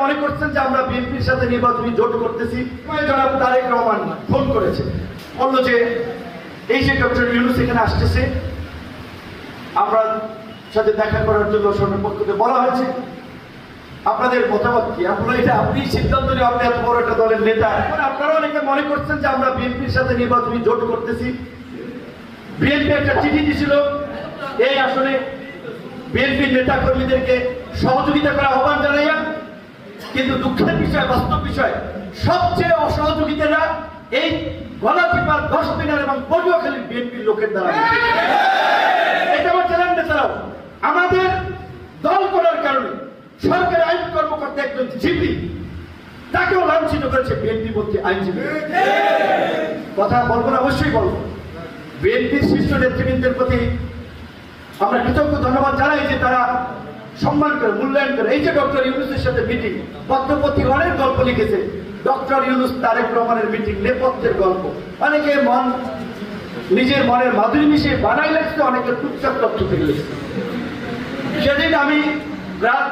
মনে করছেন যে আমরা বিএনপির সাথে নির্বাচনী জোট করতেছি। জনাব তারেক রহমান ফোন করেছে, বলল যে এই যে ডক্টর ইউনূস এখানে আসতেছে, আমরা সাথে দেখা করার জন্য সরকারের পক্ষ থেকে বলা হয়েছে, আপনাদের মতামত কি? আপনারা এটা আপনি সিদ্ধান্ত নিয়ে, আপনি এত বড় একটা দলের নেতা, আপনারা অনেকে মনে করছেন যে আমরা বিএনপির সাথে নির্বাচনী জোট করতেছি। বিএনপি একটা চিঠি দিয়েছিল এই আসলে বিএনপির নেতা কর্মীদেরকে সহযোগিতা করা আহ্বান জানাইয়া, কিন্তু দুঃখের বিষয়, বাস্তব বিষয়, সবচেয়ে অসহযোগিতারা এই গলাচিপার 10 দিনের এবং পটুয়াখালীর বিএনপির লোকের দ্বারা। এটা আমার জেলার নেতারাও আমাদের দল করার কারণে সরকারি আইন কর্মকর্তা একজন জিপি, তাকেও লাঞ্ছিত করেছে বিএনপি বলতে আইনজীবী। কথা বলবো না, অবশ্যই বলবো। বিএনপির শীর্ষ নেতৃবৃন্দের প্রতি আমরা কৃতজ্ঞ ধন্যবাদ জানাই যে তারা সম্মান করে, মূল্যায়ন করে। এই যে ডক্টর ইউনূসের সাথে মিটিং, পত্রপত্রী অনেক গল্প লিখেছে, ডক্টর ইউনূস তারেক রহমানের মিটিং, নেপথ্যের গল্প। অনেকে নিজের মনের মাধুরী মিশিয়ে বানাই লাগছে, অনেকে টুকটাক তথ্য থেকে লিখছে। সেদিন আমি রাত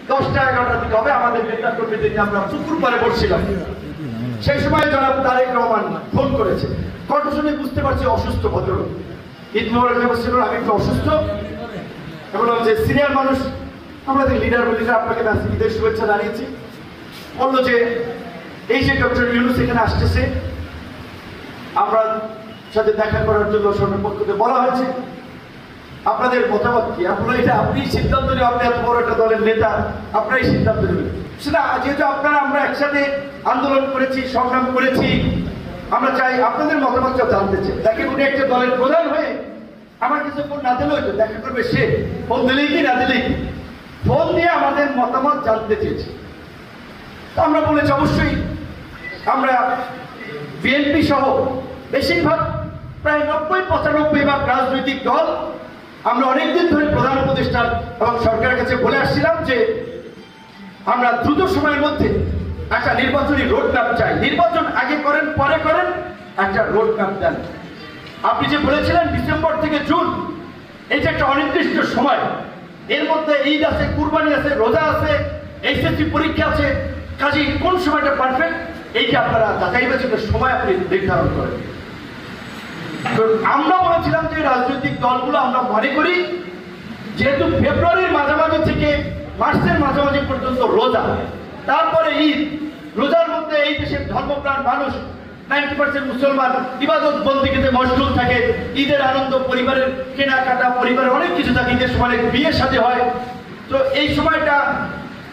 10টা-11টার দিকে হবে, আমাদের নেতা কর্মীদের নিয়ে আমরা পুকুর পাড়ে বসছিলাম। সেই সময় জনাব তারেক রহমান ফোন করেছে, কণ্ঠ শুনে বুঝতে পারছি অসুস্থ ভদ্রলোক। ঈদ মোবারক বলছিল, আমি একটু অসুস্থ। বললাম যে সিনিয়র মানুষ, আমাদের লিডার বলি, আপনাকে ঈদের শুভেচ্ছা জানিয়েছি। বললো যে এই যে ডক্টর ইউনূস এখানে আসতেছে, আমরা সাথে দেখা করার জন্য সরকারের পক্ষ থেকে বলা হয়েছে, আপনাদের মতামত কি? আপনারা এটা আপনি সিদ্ধান্ত নিয়ে, আপনি এত বড় একটা দলের নেতা, আপনারাই সিদ্ধান্ত নেবেন। সেটা যেহেতু আপনারা আমরা একসাথে আন্দোলন করেছি, সংগ্রাম করেছি, আমরা চাই আপনাদের মতামতটা জানতে চাই। তাকে উনি একটা দলের প্রধান হয়ে আমার কিছু ফোন না দিলেও হয়তো দেখা করবে, সে ফোন দিলেই কি না দিলেই কি, ফোন দিয়ে আমাদের মতামত জানতে চেয়েছি। তো আমরা বলেছি অবশ্যই আমরা বিএনপি সহ বেশিরভাগ প্রায় 90-95 রাজনৈতিক দল আমরা অনেকদিন ধরে প্রধান উপদেষ্টা এবং সরকারের কাছে বলে আসছিলাম যে আমরা দ্রুত সময়ের মধ্যে একটা নির্বাচনী রোড ম্যাপ চাই। নির্বাচন আগে করেন, পরে করেন, একটা রোড ম্যাপ দেন। আপনি যে বলেছিলেন ডিসেম্বর থেকে জুন, এটা একটা অনির্দিষ্ট সময়, এর মধ্যে ঈদ আছে, কুরবানি আছে, রোজা আছে, এইচএসসি পরীক্ষা আছে, কাজে কোন সময়টা পারফেক্ট, এই যে আপনারা যাচাই বাছাইয়ের সময় আপনি নির্ধারণ করেন। আমরা বলেছিলাম যে রাজনৈতিক দলগুলো আমরা মনে করি যেহেতু ফেব্রুয়ারির মাঝামাঝি থেকে মার্চের মাঝামাঝি পর্যন্ত রোজা, তারপরে ঈদ, রোজার মধ্যে এই দেশের ধর্মপ্রাণ মানুষ 90% মুসলমান ইবাদত বন্দেগীতে মশগুল থাকে, ঈদের আনন্দ, পরিবারের কেনাকাটা, পরিবারের অনেক কিছু থাকে, ঈদের সময় বিয়ে শাদী হয়। তো এই সময়টা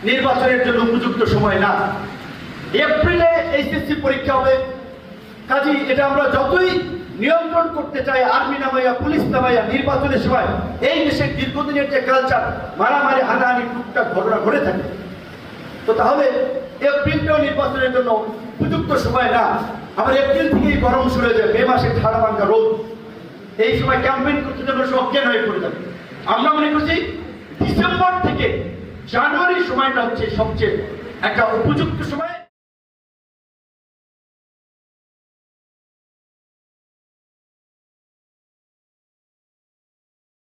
নির্বাচনের জন্য উপযুক্ত সময় না। এপ্রিলে এইচএসসি পরীক্ষা হবে, কাজেই এটা আমরা যতই নিয়ন্ত্রণ করতে চাই, আর্মি নামাইয়া, পুলিশ নামাইয়া, নির্বাচনের সময় এই দেশের দীর্ঘদিনের যে কালচার, মারামারি, হানাহানি, টুকটাক ঘটনা ঘটে থাকে, তো তাহলে এপ্রিলটাও নির্বাচনের জন্য উপযুক্ত সময় না। আবার এপ্রিল থেকেই গরম শুরু হয়ে যায়, মে মাসে ঠাড়া ভাঙ্গা রোদ, এই সময় ক্যাম্পেইন করতে যাবে, সব অজ্ঞান হয়ে পড়ে যাবে। আমরা মনে করছি ডিসেম্বর থেকে জানুয়ারি সময়টা হচ্ছে সবচেয়ে একটা উপযুক্ত সময়।